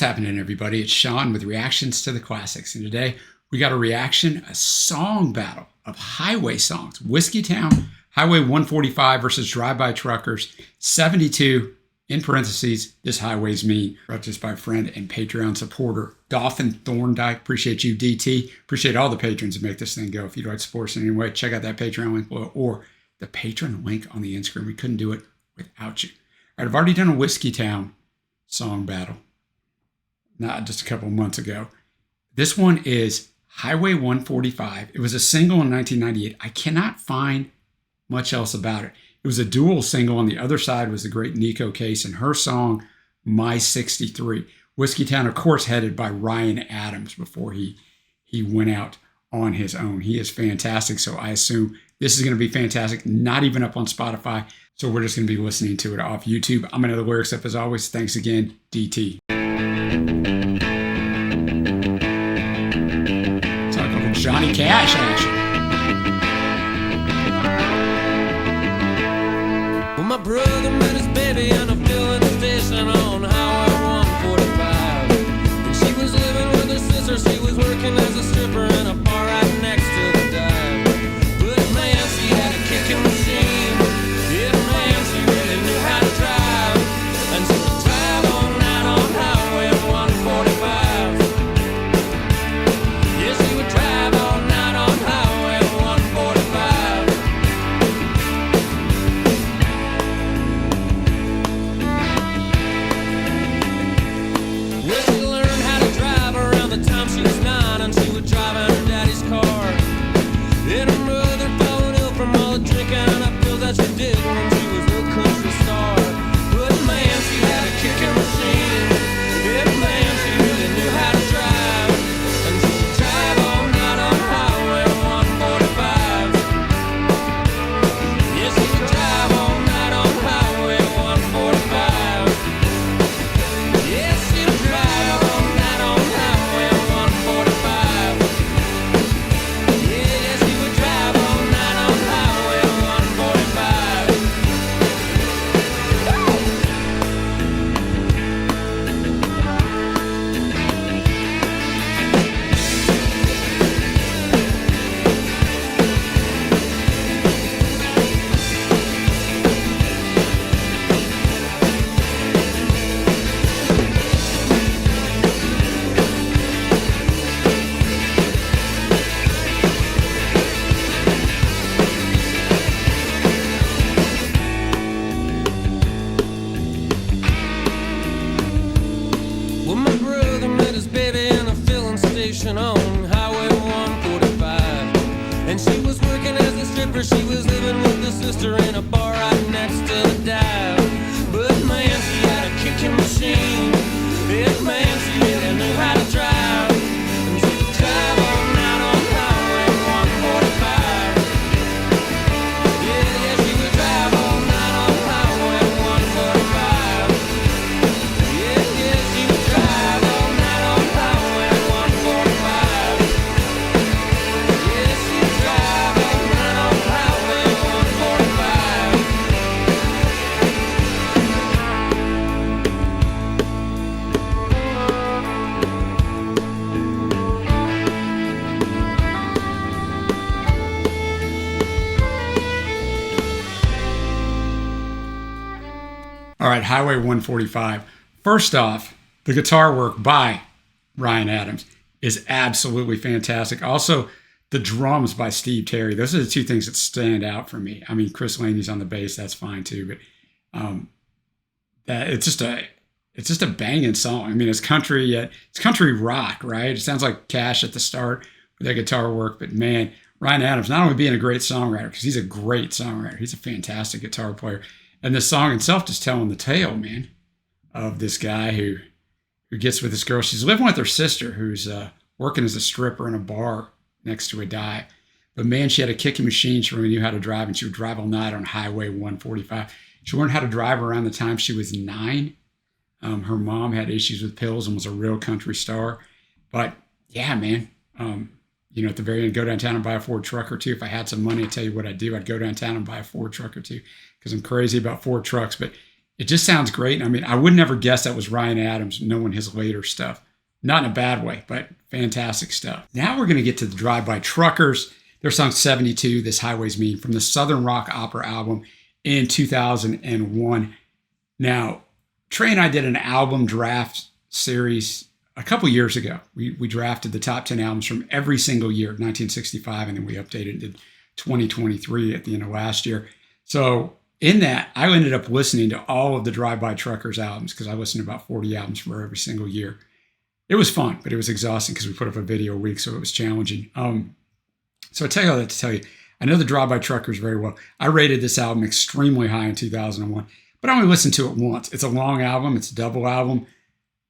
happening, everybody? It's Sean with Reactions to the Classics. And today we got a song battle of highway songs. Whiskeytown, Highway 145 versus Drive-By Truckers, 72, in parentheses, This Highway's Me, brought to us by friend and Patreon supporter, Dolphin Thorndike. Appreciate you, DT. Appreciate all the patrons that make this thing go. If you'd like to support us in any way, check out that Patreon link below or the patron link on the end screen. We couldn't do it without you. All right, I've already done a Whiskeytown song battle, not just a couple of months ago. This one is Highway 145. It was a single in 1998. I cannot find much else about it. It was a dual single. On the other side was the great Nico Case and her song, My 63. Whiskeytown, of course, headed by Ryan Adams before he went out on his own. He is fantastic, so I assume this is going to be fantastic. Not even up on Spotify, so we're just going to be listening to it off YouTube. I'm going to have the lyrics up as always. Thanks again, DT. It's like a little Johnny Cash action. Well, my brother met his baby in a filling station on Highway 145. And she was living with her sister. She was working as a stripper in a bar right next to the dive. But man, she had a kicking machine. Yeah, man, she really knew how to drive. And she would drive all night on Highway 145. Yeah, she would drive all night on Highway 145. Well, she learned how to drive around the time she was 9, and she would drive in her daddy's car. And her mother fallen ill from all the drinking and I feel that she did when she was a country star. But man, she had a kicking machine. Yeah, man, she really knew how to drive. And she would drive all night on Highway 145. Yeah, she would drive all night on Highway 145. Yeah, she would drive all night on Highway 145. Yeah, she would drive all night on Highway 145. Well, my brother met his baby in a filling station on Highway 145. And she was working as a stripper. She was living with her sister in a bar right next to the dive. But man, she had a kicking machine. Yeah, man, she really knew how to drive. And she would drive all night on Highway 145. Yeah, she would drive all night on Highway 145. Yeah, she would drive all night on Highway 145. Yeah, she would drive all night on Highway 145. All right, Highway 145. First off, the guitar work by Ryan Adams is absolutely fantastic. Also, the drums by Steve Terry. Those are the two things that stand out for me. I mean, Chris Laney's on the bass, that's fine too, but it's just a banging song. I mean, it's country, yet it's country rock, right? It sounds like Cash at the start with that guitar work, but man, Ryan Adams, not only being a great songwriter, because he's a great songwriter, he's a fantastic guitar player. And the song itself just telling the tale, man, of this guy who gets with this girl. She's living with her sister, who's working as a stripper in a bar next to a dive. But man, she had a kicking machine. She really knew how to drive, and she would drive all night on Highway 145. She learned how to drive around the time she was 9. Her mom had issues with pills and was a real country star. But yeah, man, at the very end, go downtown and buy a Ford truck or two. If I had some money, I'd tell you what I'd do. I'd go downtown and buy a Ford truck or two because I'm crazy about Ford trucks. But It just sounds great. I mean, I would never guess that was Ryan Adams, knowing his later stuff. Not in a bad way, but fantastic stuff. Now we're going to get to the Drive-By Truckers. Their song 72, This Highway's Mean, from the Southern Rock Opera album in 2001. Now, Trey and I did an album draft series a couple years ago. We drafted the top 10 albums from every single year, 1965, and then we updated it to 2023 at the end of last year. So in that, I ended up listening to all of the Drive-By Truckers albums because I listened to about 40 albums for every single year. It was fun, but it was exhausting because we put up a video a week, so it was challenging. So I tell you all that to tell you, I know the Drive-By Truckers very well. I rated this album extremely high in 2001, but I only listened to it once. It's a long album. It's a double album,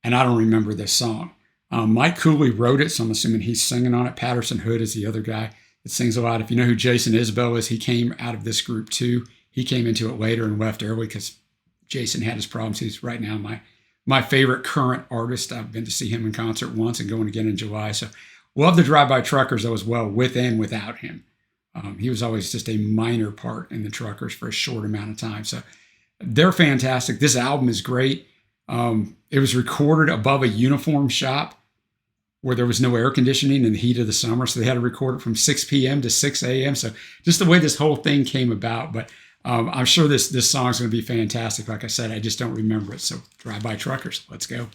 and I don't remember this song. Mike Cooley wrote it, so I'm assuming he's singing on it. Patterson Hood is the other guy that sings a lot. If you know who Jason Isbell is, he came out of this group too. He came into it later and left early because Jason had his problems. He's right now my favorite current artist. I've been to see him in concert once and going again in July. So love the Drive-By Truckers, though, as well, with and without him. He was always just a minor part in the Truckers for a short amount of time. So they're fantastic. This album is great. It was recorded above a uniform shop where there was no air conditioning in the heat of the summer. So they had to record it from 6 p.m. to 6 a.m. So just the way this whole thing came about. But I'm sure this song is going to be fantastic. Like I said, I just don't remember it. So Drive-By Truckers, let's go.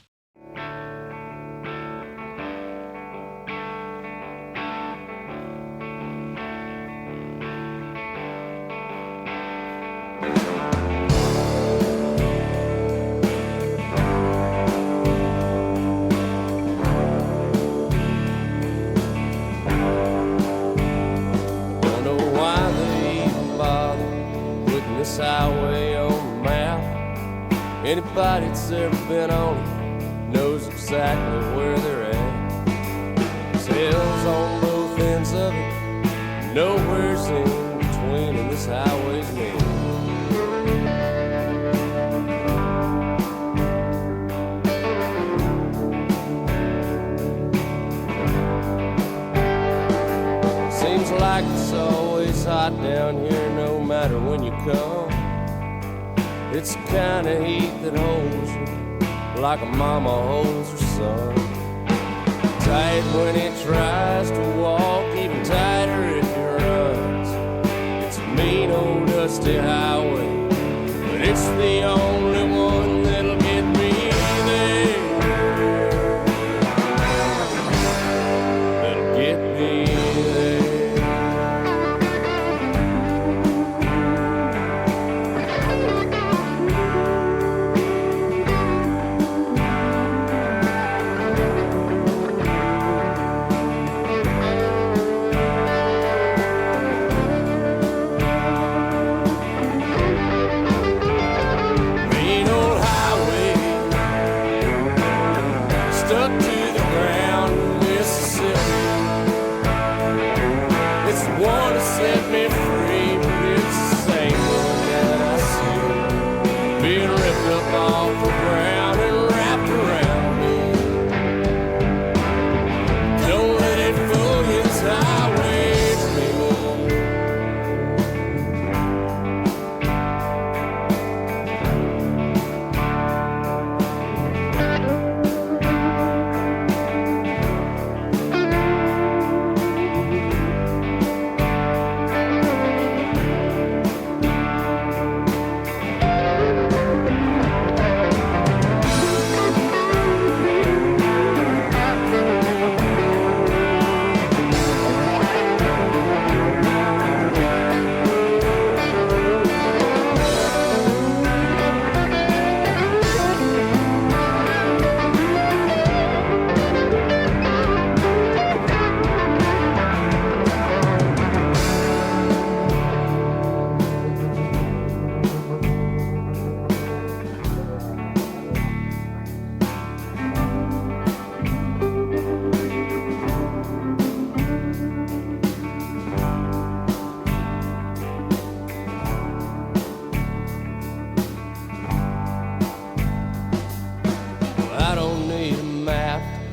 Highway on the map. Anybody that's ever been on it knows exactly where they're at. There's hills on both ends of it, nowhere's in between, and this highway's mean. Seems like it's always hot down here, no matter when you come. It's the kind of heat that holds you like a mama holds her son. Tight when it tries to walk, even tighter if it runs. It's a mean old dusty highway, but it's the only one that'll get me there. That'll get me there.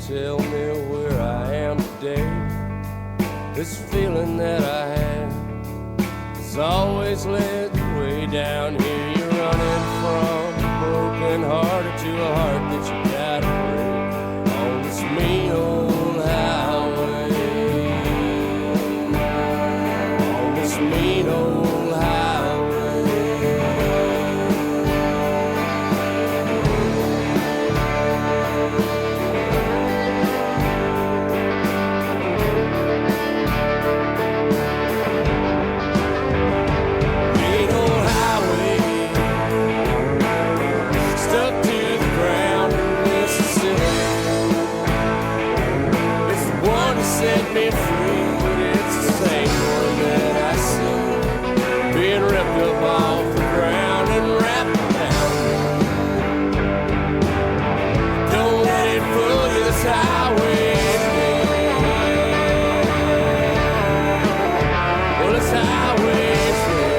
Tell me where I am today. This feeling that I have has always led the way down here you're running from. pulling harder to a heart that you gotta break on this mean old highway. On this mean old highway. Mean old highway, stuck to the ground in Mississippi. It's the one that set me free, but it's the same one that I see being ripped up off the ground and wrapped around. Don't let it fool you, this highway's dead. Well, this highway's dead.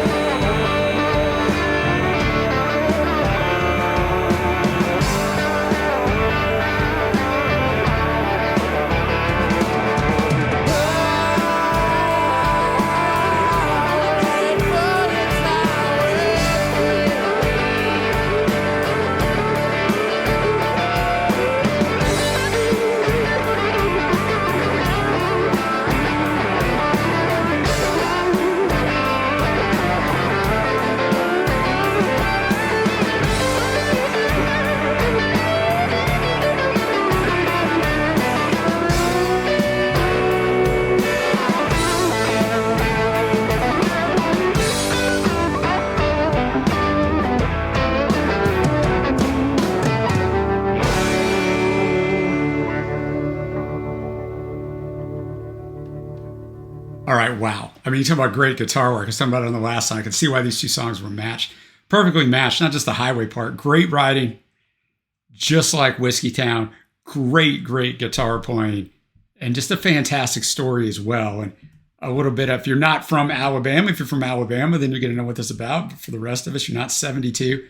All right, wow. I mean, you talk about great guitar work. I was talking about it on the last song. I can see why these two songs were matched. Perfectly matched, not just the highway part. Great writing, just like Whiskeytown. Great, great guitar playing, and just a fantastic story as well. And a little bit, if you're not from Alabama, if you're from Alabama, then you're going to know what this is about. But for the rest of us, you're not 72.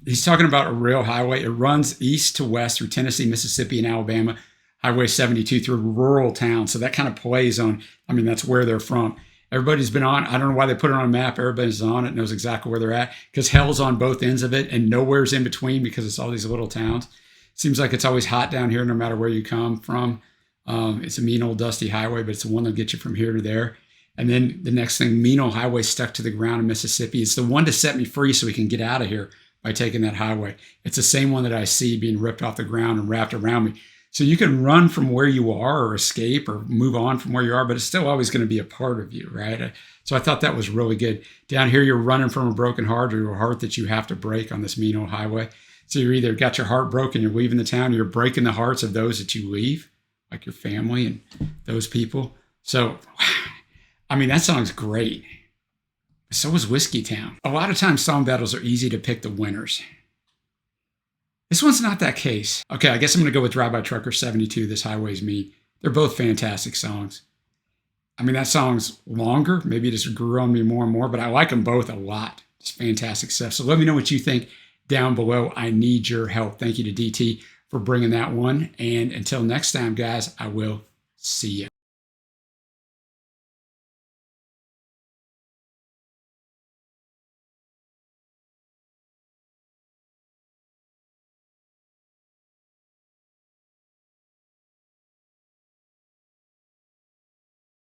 He's talking about a real highway. It runs east to west through Tennessee, Mississippi, and Alabama. Highway 72 through rural towns. So that kind of plays on, I mean, that's where they're from. Everybody's been on, I don't know why they put it on a map. Everybody's on it, knows exactly where they're at, because hell's on both ends of it and nowhere's in between because it's all these little towns. Seems like it's always hot down here no matter where you come from. It's a mean old dusty highway, but it's the one that'll get you from here to there. And then the next thing, mean old highway stuck to the ground in Mississippi. It's the one to set me free so we can get out of here by taking that highway. It's the same one that I see being ripped off the ground and wrapped around me. So you can run from where you are or escape or move on from where you are, but it's still always going to be a part of you, right? So I thought that was really good. Down here, you're running from a broken heart or a heart that you have to break on this mean old highway. So you're either got your heart broken, you're leaving the town, you're breaking the hearts of those that you leave, like your family and those people. So, I mean, that song's great. So is Whiskeytown. A lot of times song battles are easy to pick the winners. This one's not that case. Okay, I guess I'm going to go with Drive By Trucker 72, This Highway's Me. They're both fantastic songs. I mean, that song's longer. Maybe it just grew on me more and more, but I like them both a lot. It's fantastic stuff. So let me know what you think down below. I need your help. Thank you to DT for bringing that one. And until next time, guys, I will see you.